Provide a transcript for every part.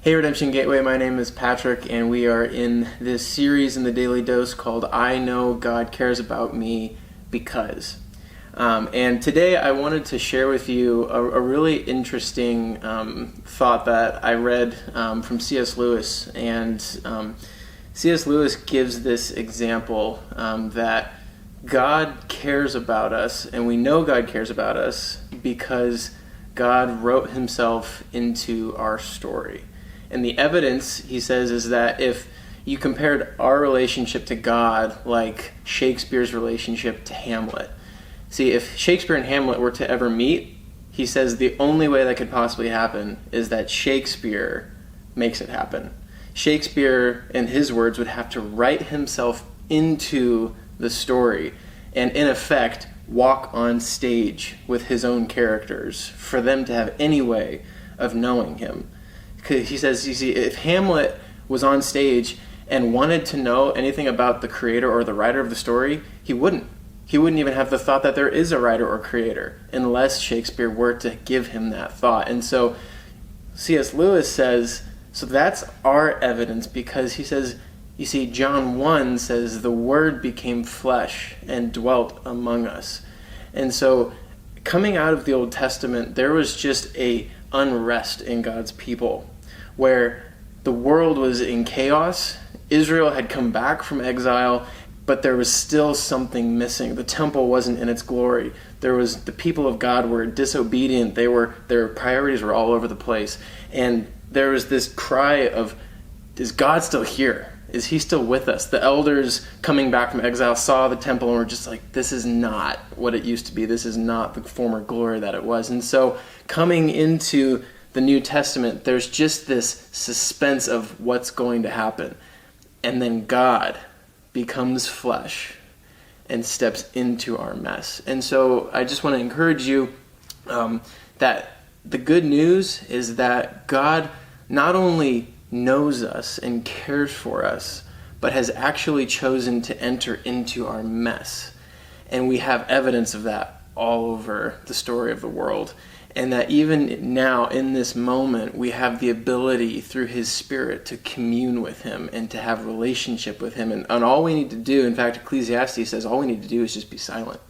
Hey Redemption Gateway, my name is Patrick, and we are in this series in the Daily Dose called I Know God Cares About Me Because. And today I wanted to share with you a really interesting thought that I read from C.S. Lewis. And C.S. Lewis gives this example that God cares about us, and we know God cares about us because God wrote himself into our story. And the evidence, he says, is that if you compared our relationship to God like Shakespeare's relationship to Hamlet. See, if Shakespeare and Hamlet were to ever meet, he says the only way that could possibly happen is that Shakespeare makes it happen. Shakespeare, in his words, would have to write himself into the story and, in effect, walk on stage with his own characters for them to have any way of knowing him. He says, you see, if Hamlet was on stage and wanted to know anything about the creator or the writer of the story, he wouldn't. He wouldn't even have the thought that there is a writer or creator unless Shakespeare were to give him that thought. And so C.S. Lewis says, so that's our evidence, because he says, you see, John 1 says, the Word became flesh and dwelt among us. And so coming out of the Old Testament, there was just a unrest in God's people, where the world was in chaos. Israel had come back from exile, but there was still something missing. The temple wasn't in its glory. The people of God were disobedient. Their priorities were all over the place. And there was this cry of, is God still here? Is he still with us? The elders coming back from exile saw the temple and were just like, this is not what it used to be. This is not the former glory that it was. And so coming into the New Testament, there's just this suspense of what's going to happen. And then God becomes flesh and steps into our mess. And so I just want to encourage you that the good news is that God not only knows us and cares for us, but has actually chosen to enter into our mess. And we have evidence of that all over the story of the world. And that even now, in this moment, we have the ability through his Spirit to commune with him and to have relationship with him. And all we need to do, in fact, Ecclesiastes says all we need to do is just be silent.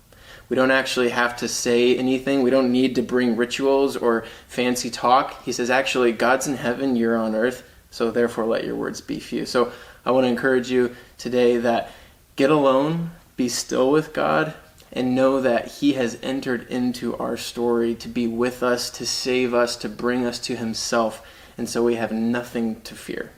We don't actually have to say anything. We don't need to bring rituals or fancy talk. He says, actually, God's in heaven, you're on earth, so therefore let your words be few. So I want to encourage you today that get alone, be still with God, and know that he has entered into our story to be with us, to save us, to bring us to himself. And so we have nothing to fear.